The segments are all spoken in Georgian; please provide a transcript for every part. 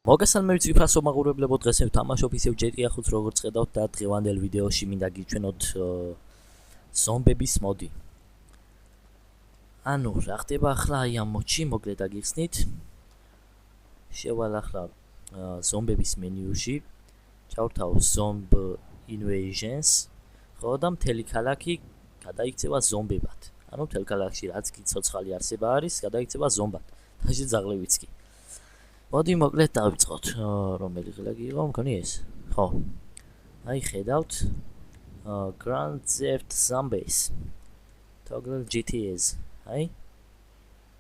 მოგესალმებით ვიფასო მაყურებლებო, დღეს ვთამაშობ ისევ GTA 5 როგორც ხედავთ და დღევანდელ ვიდეოში მინდა გიჩვენოთ ზომბების მოდი. ანუ რა ხდება ახლა აი ამ მოდში, მოკლედ აგიხსნით. შევალ ახლა ზომბების მენიუში, ჩავთავ Zomb Invasions, ხო და მთელი ქალაქი გადაიქცევა ზომბებად. ანუ მთელ ქალაქში რაც კი ცოცხალი არსება არის, გადაიქცევა ზომბად. თაში ძაღლებიც კი. მოდი მოკლედ დავიწყოთ. რომელი ღილაკი იყო? მგონი ეს. ხო. აი ხედავთ Grand Theft Zombies. Toggle GTAs. აი.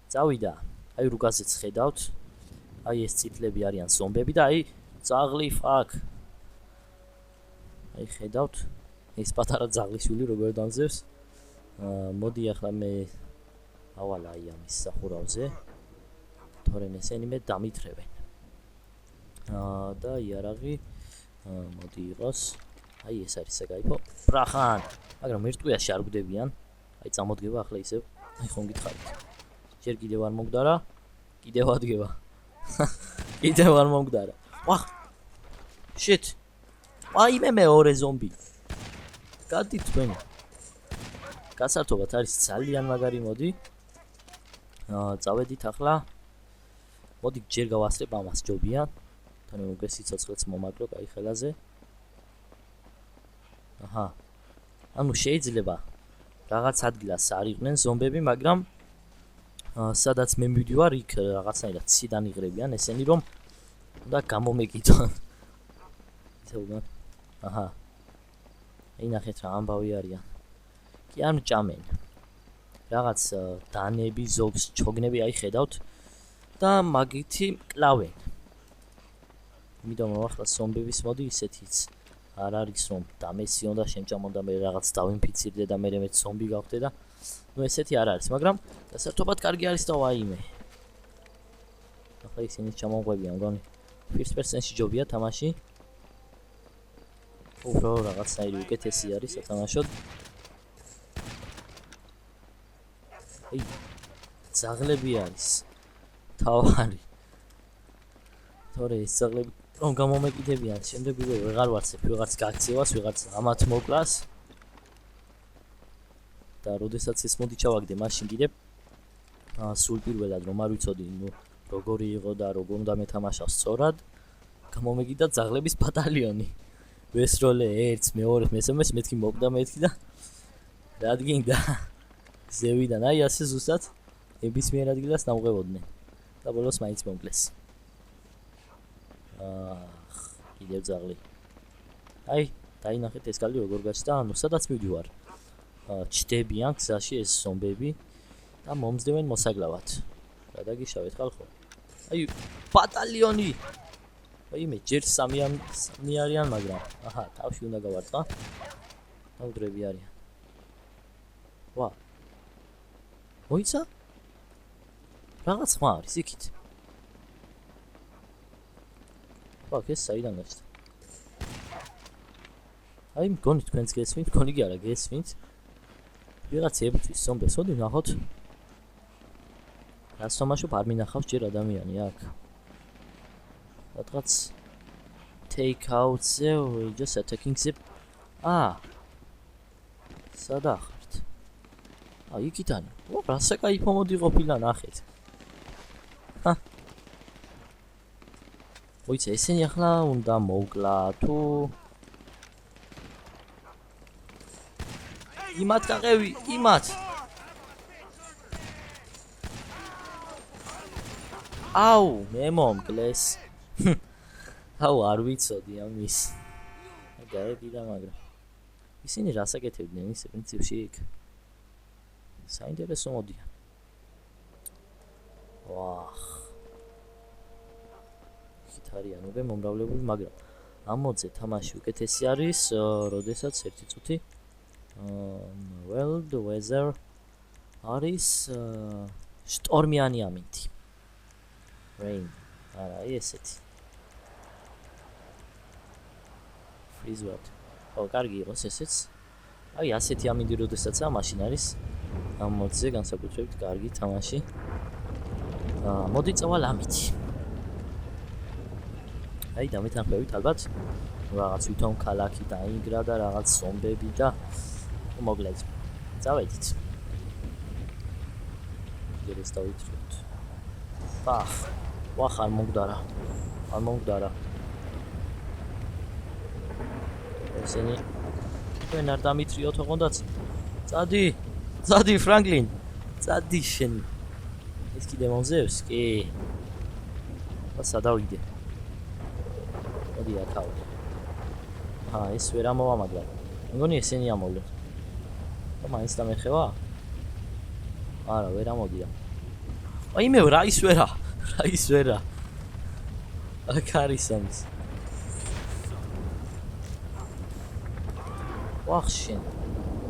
წავიდა. აი რუგაზეც ხედავთ. აი ეს ციფლები არიან ზომბები და აი ძაღლი ფაკ. აი ხედავთ. ეს პატარა ძაღლიშვილი როგორ დამძევს. მოდი ახლა მე ავალა აი ამის სახურავზე. თორემ ესენი მე დამითრევენ. და იარაღი მოდი იყოს. აი ეს არის საკაიფო. ბრახან. მაგრამ ერთკვირაში არ გვდებიან. აი წამოდგება ახლა ისევ. აი ხომ გითხარით. ჯერ კიდევ არ მომგდარა. კიდევ ადგება. კიდევ არ მომგდარა. ვახ. შიტ. აი მე მეორე ზომბი. გადით თქვენ. გასართობად არის ძალიან მაგარი მოდი. წავედით ახლა. მოდი ჯერ გავასწრებ ამას ჯობია. თან უკვე სიცოცხლეც მომაგრო კაი ხელაზე. აჰა. ანუ შეიძლება რაღაც ადგილას არიყვნენ ზომბები, მაგრამ სადაც მე მივდივარ, იქ რაღაცნაირად ციდან იღრებიან ესენი, რომ უნდა გამომეკიდონ. ისე უგან. აჰა. აი ნახეთ რა ამბავი არიან. კი არ მჭამენ. რაღაც დანები, ზოგს ჩოგნები აი ხედავთ. და მაგითი კლავენ. იმიტომ რომ ახლა ზომბების მოდი ისეთიც არ არის რომ დამესიონ და შემჭამონ და მე რაღაც დავინფიცირდე და მე მეც ზომბი გავხდე და ნუ ესეთი არ არის, მაგრამ დასართობად კარგი არის და ვაიმე. ახლა ისინი ჩამოყვებიან, მგონი. First person-ში ჯობია თამაში. უფრო რაღაცნაირი უკეთესი არის სათამაშოდ. აი ძაღლები არის. თავარი. თორე ეს ძაღლები რომ გამომეკიდებიან, შემდეგ უკვე ვეღარ ვარცებ ვიღაც გაქცევას, ვიღაც ამათ მოკლას. და როდესაც ეს მოდი ჩავაგდე, მაშინ კიდე სულ პირველად რომ არ ვიცოდი, ნუ როგორი იყო და როგორ უნდა მეთამაშავ სწორად, გამომეკიდა ძაღლების ბატალიონი. ვესროლე ერთს, მეორეს, მესამეს, მეთქი მოკდა მეთქი და რადგინდა ზევიდან აი ასე ზუსტად ნებისმიერ ადგილას დამღებოდნენ. და ბოლოს მაინც მომკლეს. კიდევ ძაღლი. აი, დაინახეთ ეს კალი როგორ გაჩნდა, ანუ სადაც მივდივარ. ჩდებიან გზაში ეს ზომბები და მომძდევენ მოსაგლავად. რა დაგიშავეთ ხალხო? აი, ბატალიონი. აი მე ჯერ სამი არიან, მაგრამ აჰა, თავში უნდა გავარტყა. დაუდრები არიან. ვა. მოიცა? რაღაც ხმა არის იქით. ვაკ ეს საიდან გაჩნდა? აი მგონი თქვენს გესმით, მგონი კი არა გესმით. ვიღაც ებრძვის ზომბეს, მოდი ნახოთ. რას თამაშობ არ მინახავს ჯერ ადამიანი აქ. რაღაც take out-ზე just attacking-ზე. სადახართ? იქიდან. ო, რა საკაიფო მოდი ყოფილა ნახეთ. მოიცა ესენი ახლა უნდა მოვკლა თუ იმათ გაყევი, იმათ. აუ, მე მომკლეს. აუ, არ ვიცოდი ამის. გაედიდა, მაგრამ ისინი რას აკეთებდნენ ის პრინციპში იქ? საინტერესო მოდია. ვახ. არიან უკვე მომრავლებული, მაგრამ ამ მოდზე თამაში უკეთესი არის, როდესაც ერთი წუთი well the weather არის შტორმიანი ამინდი. rain. არა, ესეთი. freeze what. ო, კარგი იყოს ესეც. აი, ასეთი ამინდი როდესაცაა, მაშინ არის ამ მოდზე განსაკუთრებით კარგი თამაში. მოდი წავალ ამით. აი დამეთანხმებით ალბათ რაღაც ვითომ ქალაქი დაინგრა და რაღაც ზომბები და მოკლედ წავედით ეს დავიწყოთ ბახ ვახ არ მომგდარა ესენი თქვენ არ დამიტრიოთ ოღონდაც წადი ფრანკლინ წადი შენ ეს კიდე მომზევს კი სადავიდე მოდი აქაო ეს ვერ ამოვამაგდა მგონი ესენი ამოვლენ და მაინც დამეხევა არა ვერ ამოდია აი მე რა ის ვერა აქ არის ამის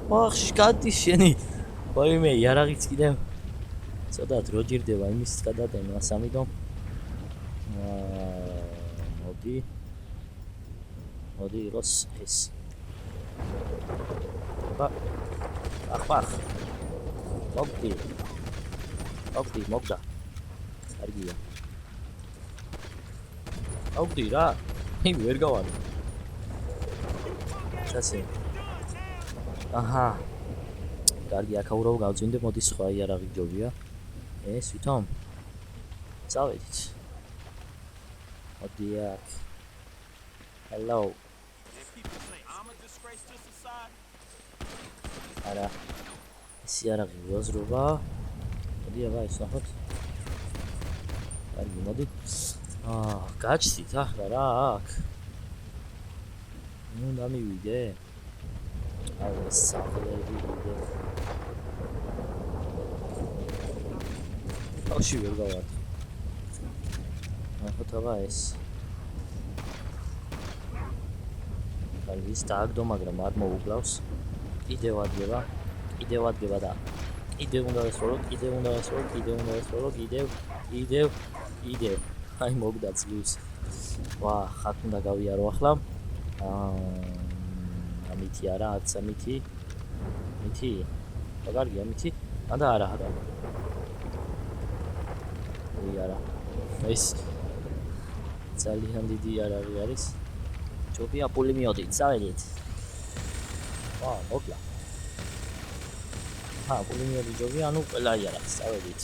ვახ გადი შენი ვაიმე იარაღიც კიდე ცოტა დრო ჯირდება იმის გადადენა სამიდო მოდი იყოს ეს ახ მოგდა კარგია აუგდი რა იმ ვერ გავარი ჩასე აჰა კარგი აქ აურავ გავწვინდე მოდი სხვა იარაღი ჯობია ეს ვითომ წავედით მოდი აქ hello არა ეს იარაღი ვაზრობა მოდი აბა ეს ნახოთ კარგი მოდი გაჩდით ახლა რა აქ ნუ დამივიდე ეს საფლები ვიდე აუში ვერ გავარ ნახოთ აბა ეს კარგი ის დააგდო მაგრამ არ მოუკლავს კიდევ ადგება და კიდევ უნდა ესროლო კიდევ აი მოგდა ძლივს ვა ხათ უნდა გავიარო ახლა ამითი არა აცა მითი კარგია მითი და არა არა ეს ძალიან დიდი იარაღი არის ჯობია პული მიოდით წავედით ვა მოგლა პული მიოდი ჯობია ანუ ყველა იარაღს წავედით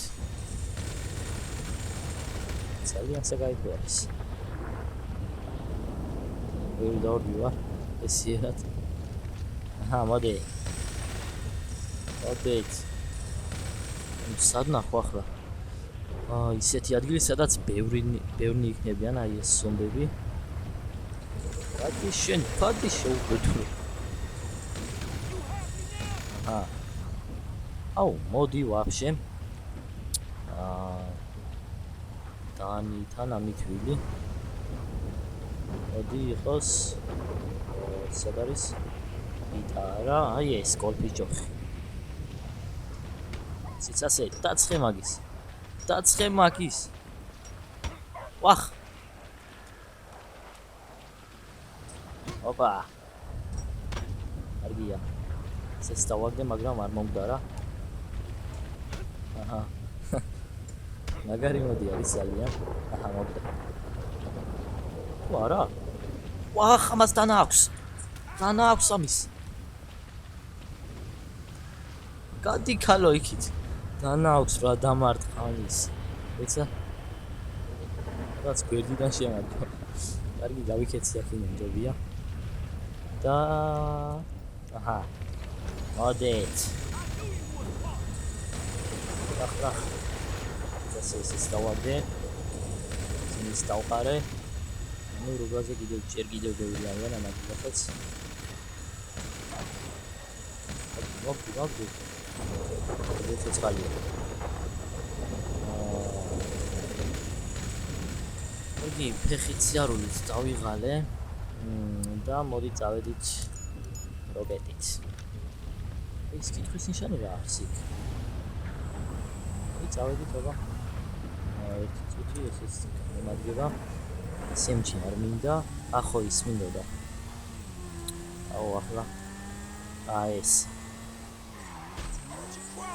ძალიან საგაიგოა ვერ დავდივა ეს იერად მოდით სად ნახო ახლა ისეთი ადგილი სადაც ბევრი იქნებიან აი ეს ზომბები გადი შეუგეთრო აუ მოდი ვაფშე დანითან ამითვილი მოდი იყოს სად არის გიტარა აი ეს კოლფის ჯოხი ციცასე დაცხე მაგის ვახ ოპა კარგია ეს დავაგდე მაგრამ არ მომგდარა აჰა მაგარი მოდი არის ძალიან აჰა მოგდა ვარა ვახ ამას დანა აქვს ამის გადი ქალო იქით დანა აქვს რა დამარტყანის ეცა რაც გვერდიდან შემართა კარგი გავიქეცი აქ იმენჯობია და აჰა მოდით ახლა ეს დავადე ის დავყარე ნუ როგორზე კიდევ ბევრი არიან ამათაც მოგდი ეს წყალია მოდი ფეხით სიარულით დავიღალე და მოდი წავედით როკეტით ის კითხვის ნიშანი რა არის იქ წავედით აბა ერთი წუთი ეს მომადგება სემჩი არ მინდა ახო ის მინდოდა აუ ახლა ეს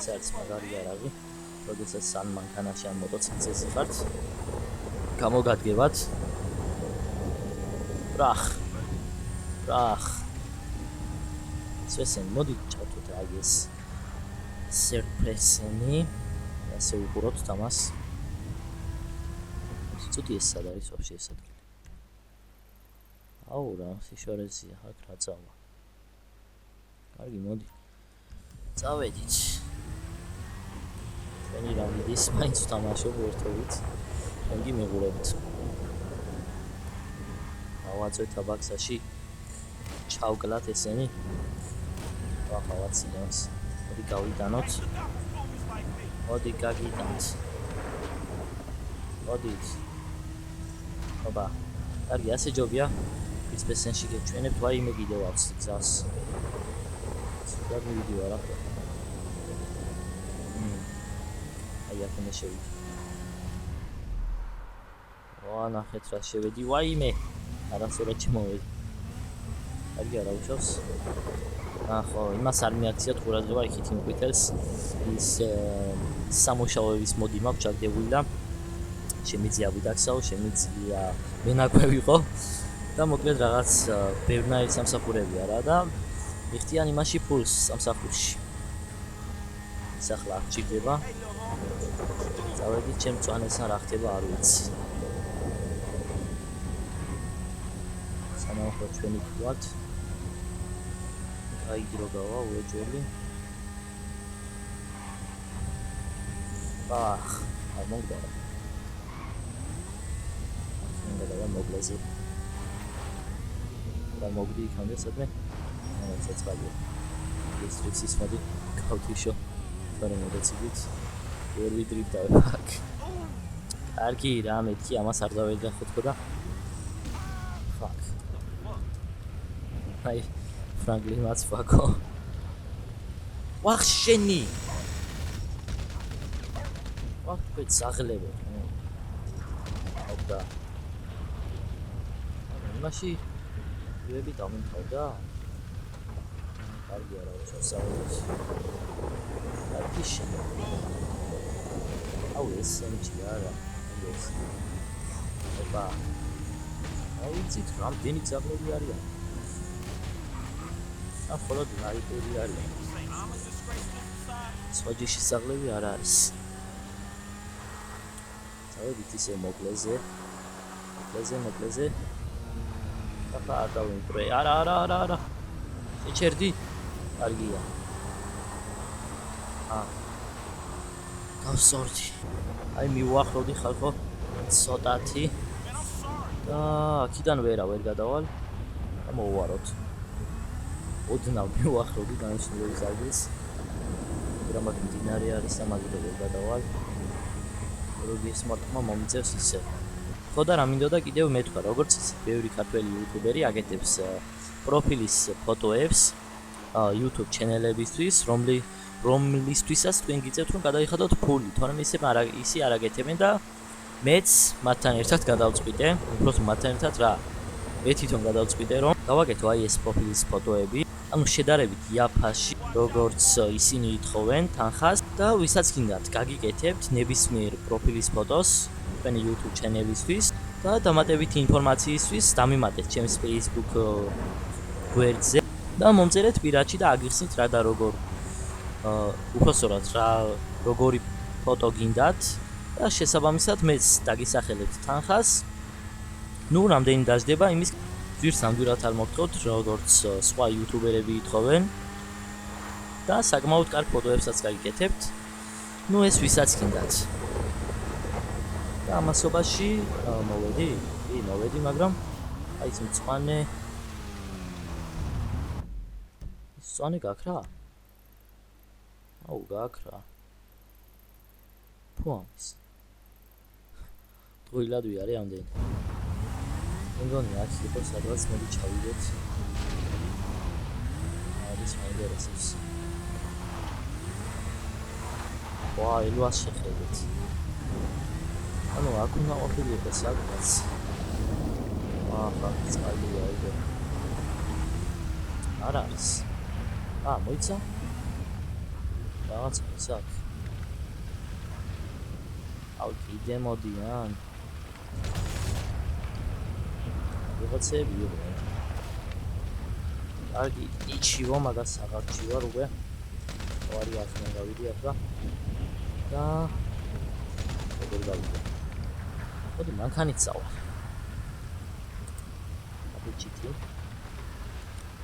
საერთოდ მაგარი არაღი როდესაც სან მანქანაში ან მოტოციკლზე ხართ გამოგადგებათ ბრახ ესენი მოდი ჩავთვით აი ეს სერპრესენი ასე უყუროთ თამას ცოტა ეს სად არის ვაფშე ეს ადგილი აუ რა სიშორეზია აქ რა წავა კარგი მოდი წავედით ჩვენი რამიდის მაინც ვთამაშობ ერთობით ჩვენი მეგობრებით ავაწვეთ აბაქსაში ჩავკლათ ესენი ვახავთ სილენს მოდი გავიტანოთ მოდი გაგიტანთ მოდით აბა კარგი ასე ჯობია ისპესენში გეჩვენებთ ვაიმე კიდევ აქვს გზას სულ ვიდეო არა აი აქ მე შევიდე ნახეთ რა შევედი ვაიმე არასოდეს ჩმოვედი კარგი არა უშავს ხო იმას არ მიაქციათ ყურადღება იქით იმყვითელს ის სამუშაოების მოდი მაქვს ჩაგდებული და შემიძლია ვიდაქსაო შემიძლია მენაკვე ვიყო და მოკლედ რაღაც ბევრნაირი სამსახურებია რა და მიხდიან იმაში ფულს სამსახურში ის ახლა არ ჭირდება წავედით ჩემ წვანესთან რა ხდება არ ვიცი სანამ ხო ჩვენი გვათ აი დროგავა უეჯელი არ მოგდარა და მოგლეზე და მოგდი იქამდე სადმე ცეცხალია ეს რიცის მოდი გავთიშო თორე მოდეცით ვერ ვიდრით და აქ კარგი რა მეთქი ამას არ დავედგა ხო თქო და ფაკ აი ფრანგლი მას ფაკო ვახ შენი ვახ ბეცაღლებო და იმაში ვები დამთავრდა კარგი არა მოსავლის კარგი შენ აუ ეს სენჩი არა ეს ოპა აუ იცით რამდენი ძაღლები არიან ახლა დაიπური არიან სხვაჯიში ძაღლები არ არის წავედით ისე მოკლეზე ახლა არ დავიმტრე არა შეჩერდი კარგია გავსორდი აი მივუახლოვდი ხალხო ცოტათი და აქიდან ვერ გადავალ და მოვუაროთ ოდნავ მივუახლოვდი დანიშნულების ადგილს რამაც მდინარე არის და მაგით ვერ გადავალ როდი ეს მარტმა მომიწევს ისე ხო და რა მინდოდა კიდევ მეთქვა როგორც ბევრი ქართველი იუთუბერი აკეთებს პროფილის ფოტოებს YouTube ჩენელებისთვის რომლისთვისაც თქვენ გიწევთ რომ გადაიხადოთ ფული თორემ ისე არ აკეთებენ და მეც მათთან ერთად გადავწყვიტე უბრალოდ მათთან ერთად რა მე თვითონ გადავწყვიტე რომ დავაკეთო აი ეს პროფილის ფოტოები ანუ შედარებით იაფაში როგორც ისინი ითხოვენ თანხას და ვისაც გინდათ გაგიკეთებთ ნებისმიერ პროფილის ფოტოს თქვენი YouTube ჩენელისთვის და დამატებითი ინფორმაციისთვის დამიმატეთ ჩემს Facebook გვერდზე და მომწერეთ პირადში და აგიხსნით რა და როგორ უпроსორად რა როგორი ფოტო გინდათ და შესაბამისად მეც დაგისახელებთ თანხას ნუ რამდენი დაждდება იმის ძირს ამდვილად არ მოგთხოვთ როგორც სხვა იუთუბერები ითხოვენ და საკმაოდ კარგ ფოტოებსაც გაგიკეთებთ ნუ ეს ვისაც გინდათ და ამასობაში მოვედი მაგრამ აი ეს მწვანე გაქრა აუ გაქრა ფუამის დროილად ვიარე ამდენი მეგონი აქ იყო სადღაც მოდი ჩავიდეთ არის მაინტერესებს ვა ელვას შეხედეთ ანუ აქ უნდა ყოფილიყო სადღაც წყალია ეგ არ არის მოიცა რაღაც ისაკ აუ კიდე მოდიან ვიღაცები იყვნენ. კარგი, იჩივო, მაგას აღარ ჩივარ უკვე. ვარი ახლა გავიდი ახლა. და როგორ გავიდე? მოდი მანქანით წავალ. აბიჭიტი.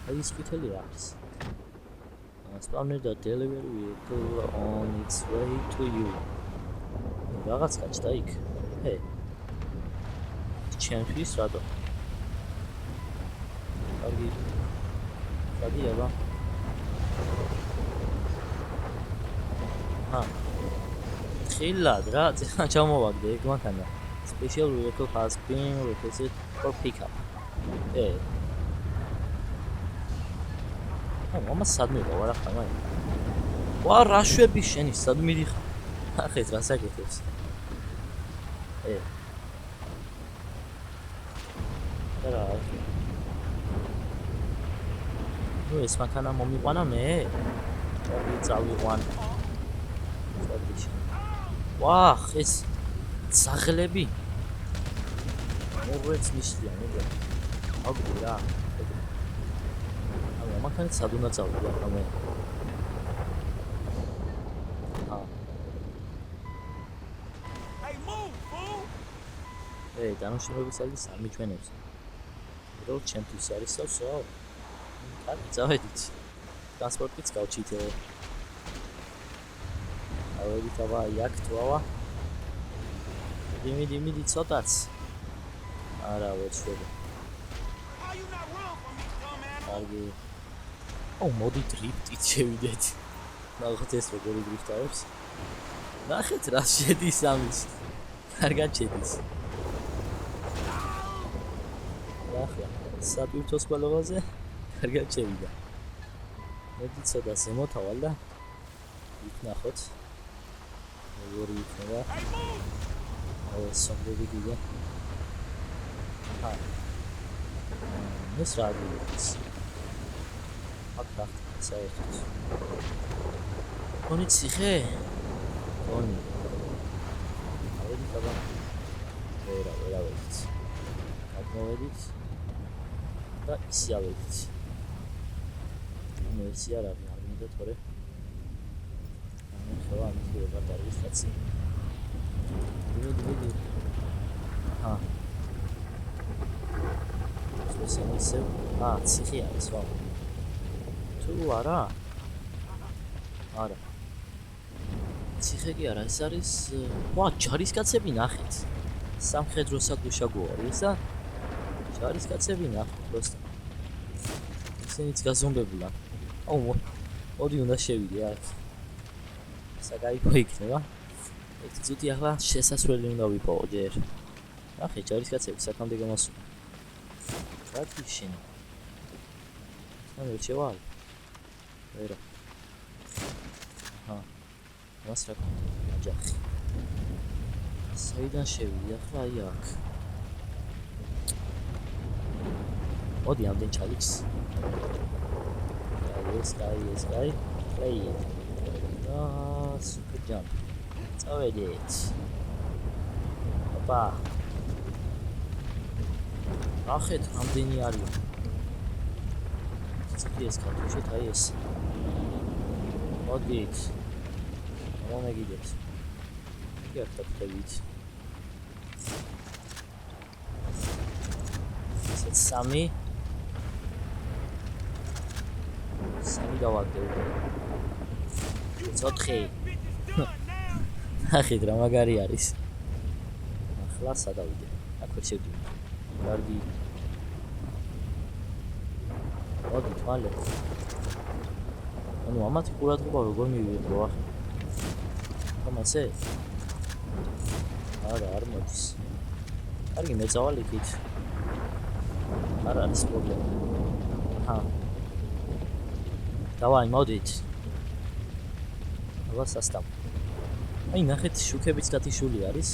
აი ის ყვითელი რა არის? Spawner the delivery vehicle on its way to you. რაღაც გაჩნდა იქ. ჰე. ჩემთვის რატო? კარგი. გადიება. ხილად რა, ძა ჩამოვაგდე ეგ მანქანა. Special vehicle has been requested for pickup. მამას სადმე ვარ ახლა მაი. ვა რა შვები შენი სად მიდიხარ? ახეთ რა საკეთებს? რა. ნუ ეს მანქანა მომიყვანა მე? კარგი წავიყვან. ვახ ეს ძაღლები. მოგეც მისლია მოგე. აგდი რა. მანქანით სად უნდა წავიდე ახლა მე? დანაშაულებიც არის სამიჩვენებს. რო ჩემთვის არის სავსო. კარგი, წავედით. ტრანსპორტიც გავჩით. ავედით აბა იქ თვავა. დიმი ცოტაც. არა ვერ შვები. კარგი. მოდი დრიფტით შევიდეთ. ნახეთ ეს როგორი დრიფტავს. ნახეთ რა შედის ამის. კარგად შედის. ახლა საპირთოს ყველაზე კარგად შევიდა. მოდი ცოტა ზემოთავალ და იქ ნახოთ. როგორი იქნება. სომბები გიგა. ეს რა არის? აკა საერთოდ. კონი ციხე? კონი. ავედი ტაბა. ვერა ვედით. აღმოვედით. და ისი ავედით. მე ისი არ მინდა თორე. ხება ამის როგორ არის კაცი. ვიდი. ისე ციხე არის რა. თუ არა? არა. ციხე კი არა, ეს არის ვა ჯარისკაცები ნახეთ. სამხედრო საგუშაგო არის და ჯარისკაცები ნახეთ просто. ისინიც გაზომბებულან. მოდი უნდა შევიდე აქ. საკაიფო იქნება. ერთი წუთი ახლა შესასვლელი უნდა ვიპოვო ჯერ. ნახეთ ჯარისკაცები საკამდე გამოსულა. რა შენი? ამერ შევალ. ვერა. მას რა გქონდა? აჯახი. საიდან შევიდე ახლა აი აქ. მოდი ამდენ ჩალიks. ეს კაი. super jump. წავედით. ოპა. ახეთ ამდენი არის. ეს კარტოშეთ აი ეს. მოდით. მომეგიდეთ. იარტაფებით. ეს სამი დავაგდე. ცოთხი. ახეთ რა მაგარი არის. ახლა სადავიდე. აქ ვერ შევდივარ. კარგი. მოდი თვალე. ამათი ყურადღება როგორ მივიღო ახლა? ხომასე? არ მოდის. კარგი, მე წავალ იქით. არ არის პრობლემა. დავაი, მოდით. აბა სასტამ. აი, ნახეთ, შუქებიც გათიშული არის.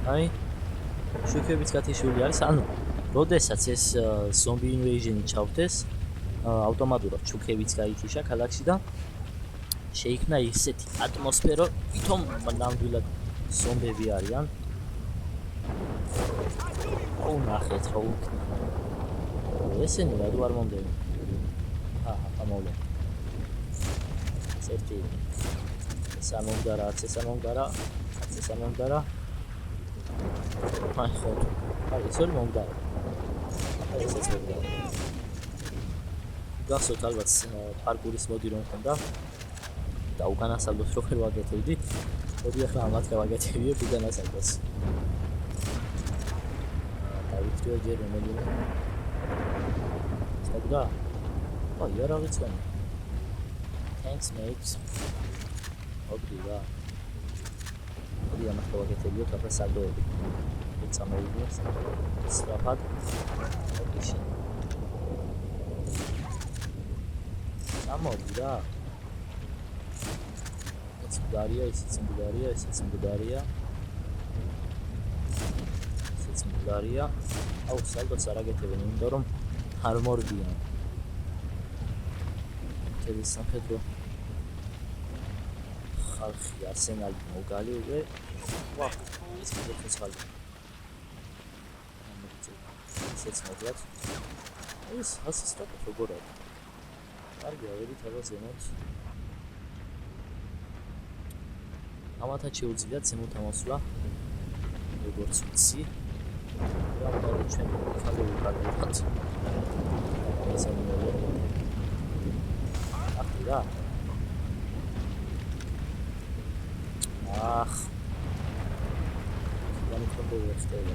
ანუ, როდესაც ეს ზომბი ინვეიჟენი ჩავდეს, ავტომატურად შუქებიც გაითიშა ქალაქში და შეიქმნა ისეთი ატმოსფერო, ვითომ ნამდვილად ზომბები არიან. ნახეთ რა უკნა. ესენი რადო არ მომდენი. ამოვლე. ერთი. სამომდარა, სამომდარა. აი ხო. აი ეს ორი მომდარა. აი ეს მომდარა. გასოთ ალბათ პარკურის მოდი რომ ხონდა. და უკანასალოს რო ხერ ვაგეთებდი. მოდი ახლა ამათ გავაგეთებიებ უკანასალოს. დავიწყე ჯერ რომელიმე. საგდა. აი არა ვიცი. Thanks mate. ოგდია. მოდი ამათ გავაგეთებიოთ ახლა საგდოები. წამოვიდეს. სწრაფად. ოკეი. ამოდი რა. ისიც მდარია. აუ სალდოც არ აგეთებენ, იმიტომ რომ არ მორბიან. ეს სამხედრო ხალხი არსენალი მოგალი უკვე. ვა, ის ფეხის ხალხი. ეს მოკლედ. ეს ასისტატ როგორია? კარგია, ვერით აღარ ზემოთ. ამათა შეუძლიათ ზემოთ ამოსვლა. როგორც ვიცი. რა უნდა ჩვენ ხალხად. ესე მოვა. ახლა. Dann kommt der Stelle.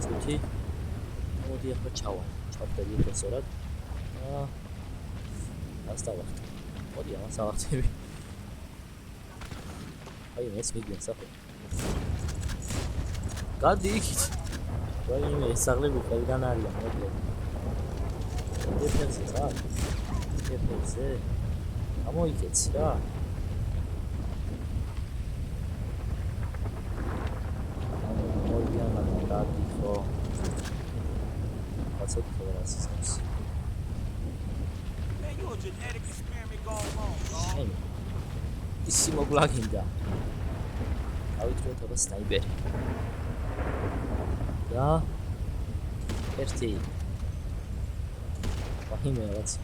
Ცუთი. მოდი ახლა ჩავდები პროფესორად. ასტავახტი. მოდი ამას ავახტები. აი ეს მიგია საფე. გადი იქით. რაიმე ეს საღლები ყველგან არიან, მოკლედ. ეს რა? ეს ამოიქეც რა. ისი მოგლაგინდა. ავიწოთ აბა სნაიპერი. და ერთი. ვაიმე რაც.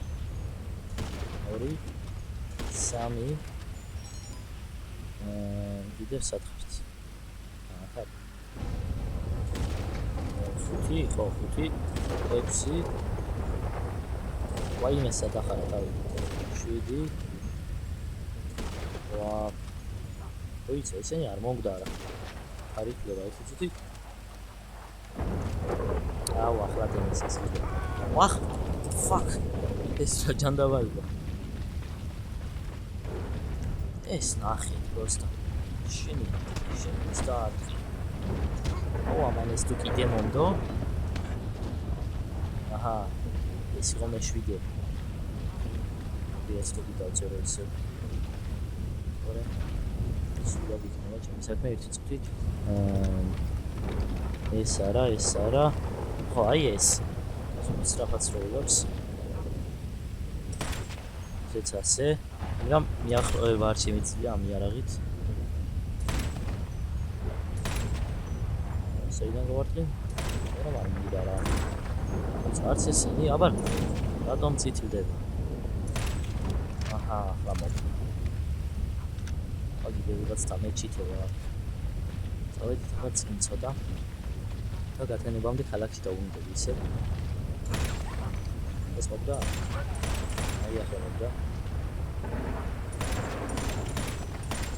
ორი. სამი. კიდევ სათხარც. ახლა. ხუთი, ხო, ხუთი. ექვსი. ვაიმე სათხარა თავი. 7. ვა. ოიცე, ესენი არ მომგდარა. არ იქნება ეს ცუცი. აუ, ახლა დემისის. ვახ, fuck. ეს რა ჯანდაბაია. ეს ნახე, просто. შენი სტარტ. აუ, ამან ეს თუ კიდე მომდო. აჰა. ეს იყო მე7. ეს თუ დავწერე ისე. ორე. სულა გიქნება ჩემი საქმე ერთი წუთი. ეს არა. ხო, აი ეს. სწრაფად როლობს. ესეც ასე. მაგრამ მიახლოება არ შემიძლია ამ იარაღით. საიდან გავარტყი? რა არ მინდა რა. არც ესენი, აბა რატომ წითლდება? აჰა, ახლა მოდი. აგიდე ვიღაც დამეჩითება. წავედით ახლა წინ ცოტა. და გათენებამდე ქალაქში დავუნდები ისე. ეს მოგდა? აი ახლა მოგდა.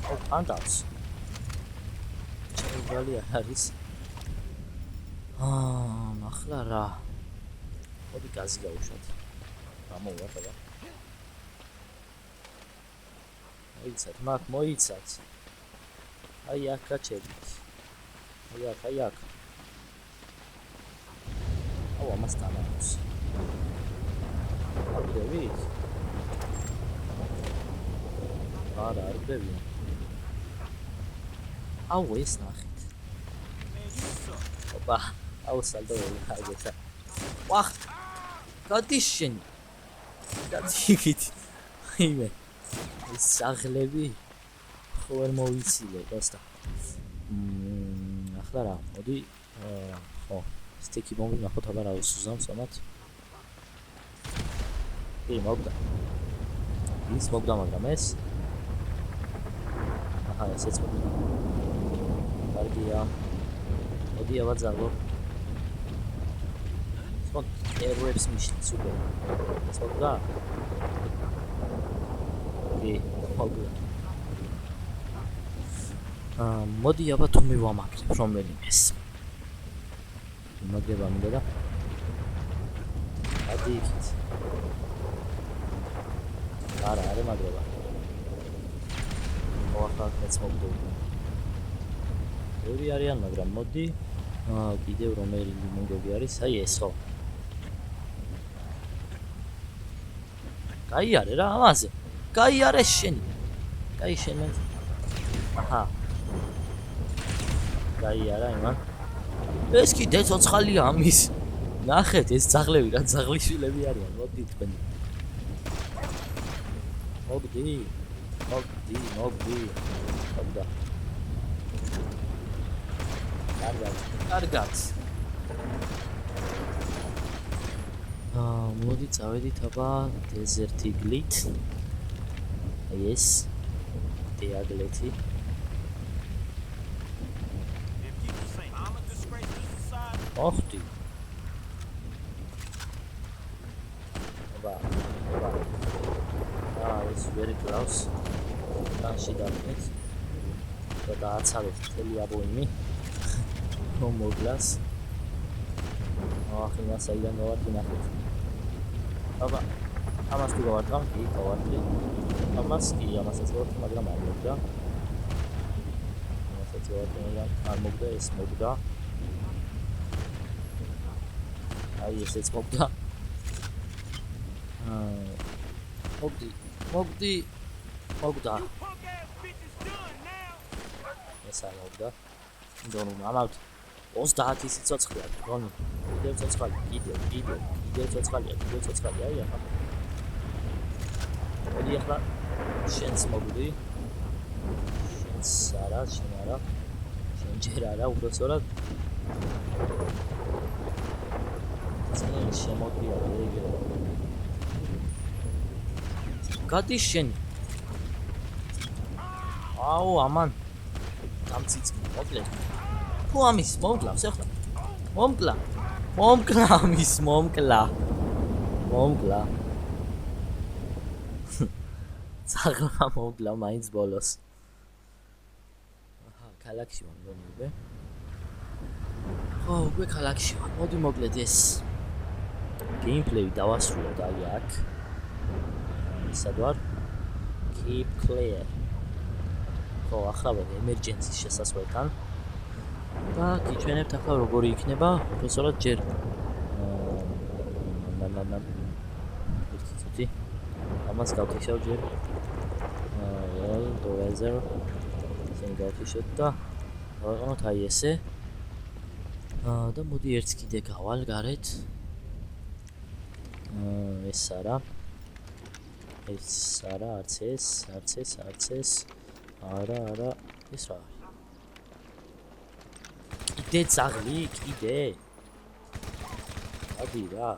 აუ, პანდავს. ჩაიგალი არის. ახლა რა. მოდი გაზი გავუშვათ. გამოვა ხება. მოიცათ, მაგ მოიცათ. აი აქ გაჩერდით. აი აქ. აუ, ამას თანავს. არდევით? არა, არდევი. აუ, ეს ნახეთ. ოპა, აუ, სალდოველი აგეთა. ვახ! გადი შენ. გადი. აიმე. ეს საღლები ხო ვერ მოვიცილე, просто. ეხლა რა, მოდი ხო, სტიკი ბომბი ნახოთ აბა რა უსუზამს ამათ. კი, მოგდა. ის მოგდა, მაგრამ ეს აჰა, ესეც მოგდა. კარგია. მოდი ავაძალო. სულ ერვებს მიშლი, სუპერ. ეს მოგდა? კი, მოგდა. მოდი აბა თუ მივამაგრებ რომელიმეს. მოგება მინდა და ადი იქით. არა მაგრება. მოახალხეთ მოგდები. ორი არიან, მაგრამ მოდი კიდევ რომელი მოგები არის, აი ეს ხო. გაიარე რა ამაზე. გაიარე შენ. გაი შენ მე. აჰა. გაიარა იმან. ეს კიდე ცოცხალია ამის. ნახეთ ეს ძაღლები რა ძაღლიშვილები არიან. მოდი თქვენ. მოგდი. მოგდა. კარგად. მოდი წავედით აბა დეზერტ იგლით. აი ეს დიაგლეთი. ოხტი. აბა. ეს ვერი კლავს. განში დავით. და დააცალეთ წელი აბოინი. მოგლას. ახლა საიდან გავარდი ნახეთ. აბა, ამას თუ გავარდამ, კი, გავარდი. ამასაც გავარდი, მაგრამ არ მოგდა. ამასაც გავარდი, მაგრამ არ მოგდა, ეს მოგდა. აი ესეც მოგდა. მოგდა. ეს არ მოგდა. დონუ ამავთ 30 სიცოცხლეა დონუ. კიდევ ცოცხალი, კიდევ ცოცხალი, აი ახლა. მოდი ახლა შენს მოგდი. შენ არა. შენ ჯერ არა, უბრალოდ წინ შემოდია ეგრე. გადი შენ. აუ ამან დამციც მოკლე. თუ ამის მომკლავს ახლა. მომკლა ამის მომკლა. ძაღლმა მომკლა მაინც ბოლოს. აჰა, ქალაქში ვარ მომიდე. ხო, უკვე ქალაქში ვარ. მოდი მოკლედ ეს გეიმპლეი დავასრულოთ აი აქ. სად ვარ? Keep clear. ხო, ახლა ვარ emergency შესასვლელთან. და გიჩვენებთ ახლა როგორი იქნება უბრალოდ ჯერ ცოტი ამას გავთიშავ ჯერ დოვეზერ ისინი გავთიშოთ და გავაყენოთ აი ესე და მოდი ერთს კიდე გავალ გარეთ ეს არა არც ეს არა ეს რა კიდე ძაღლი კიდე ადი რა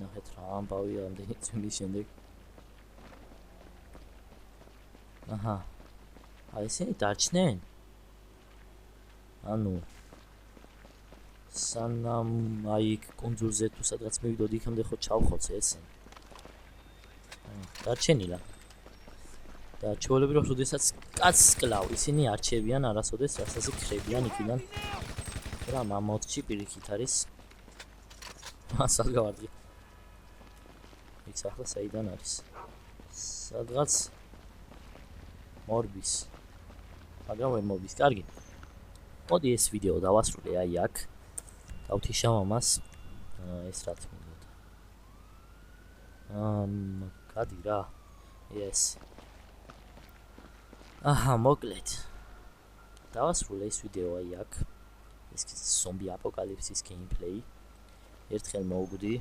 ნახეთ რა ამბავია ამდენი წვიმის შემდეგ აჰა აი ესე დარჩნენ ანუ სანამ აი კონძულზე თუ სადღაც მივიდოდ იქამდე ხო ჩავხოცე ესე დარჩენილა და ჩვეულებრივ რომ შესაძაც კაცს კლავ ისინი არჩევიან არასოდეს რასაც ხრებიან იქიდან რა მამოთში პირიქით არის მასალ გავარდი იქ ახლა საიდან არის სადღაც მორბის მაგრამ ვერ მორბის კარგი მოდი ეს ვიდეო დავასრულე აი აქ დავთიშავ ამას ეს რა თქმა უნდა გადი რა yes აჰა მოკლედ დავასრულე ეს ვიდეო აი აქ ეს ზომბი აპოკალიფსის გეიმპლეი ერთხელ მოვგვდი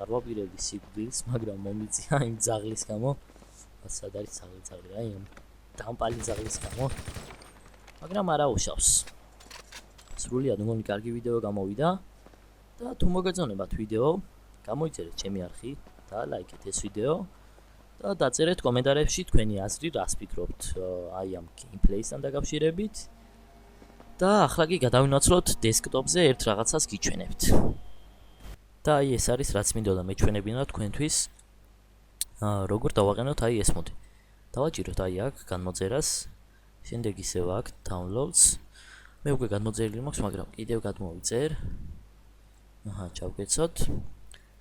არ ვაპირებდი სიკვდილს მაგრამ მომიწია იმ ძაღლის გამო სად არის ძაღლი რა იმ დამპალი ძაღლის გამო მაგრამ არა უშავს. სრულიად მგონი კარგი ვიდეო გამოვიდა და თუ მოგეწონებათ ვიდეო, გამოიწერეთ ჩემი არხი და ლაიქეთ ეს ვიდეო და დაწერეთ კომენტარებში თქვენი აზრი, რას ფიქრობთ აი ამ გეიმპლეისთან დაკავშირებით. და ახლა კი გადავინაცვლოთ დესკტოპზე ერთ რაღაცას გიჩვენებთ. და აი ეს არის რაც მინდოდა მეჩვენებინა თქვენთვის. როგორ დავაყენოთ აი ეს მოდი. დავაჭიროთ აი აქ განმოწერას. შემდეგ ისევ აქ downloads. მე უკვე გადმოწერილი მაქვს, მაგრამ კიდევ გადმოვიწერ. ჩავკეცოთ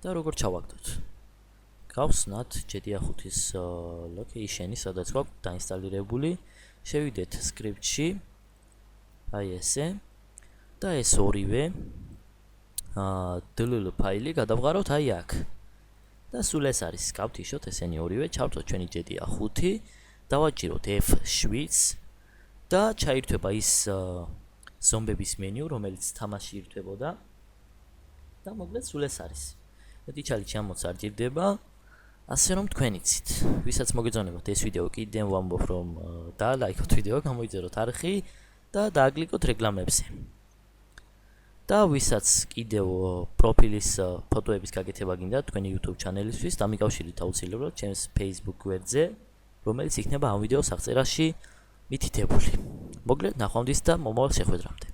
და როგორ ჩავაგდოთ. გავხსნათ GTA5-ის location-ი, სადაც გვაქვს დაინსტალირებული. შევიდეთ script-ში. აი ესე. და ეს ორივე dll ფაილი გადავღაროთ აი აქ. და სულ ეს არის, გავთიშოთ ესენი ორივე, ჩავწოთ ჩვენი GTA5, დავაჭიროთ F7 და ჩაირთვება ის ზომბების მენიუ, რომელიც თამაში ირთვებოდა. და მოკლედ სულ ეს არის. მეტი ჩალიჩი ამოც არ ჭირდება. ასე რომ თქვენ იცით, ვისაც მოგეწონებათ ეს ვიდეო, კიდევ ვამბობ რომ დაალაიქოთ ვიდეო, გამოიწეროთ არხი და დააკლიკოთ რეკლამებზე. და ვისაც კიდევ პროფილის ფოტოების გაკეთება გინდა თქვენი YouTube ჩანელისთვის, დამიკავშირეთ აუცილებლად ჩემს Facebook გვერდზე, რომელიც იქნება ამ ვიდეოს აღწერაში მითითებული. მოკლედ ნახვამდის და მომავალ შეხვედრამდე.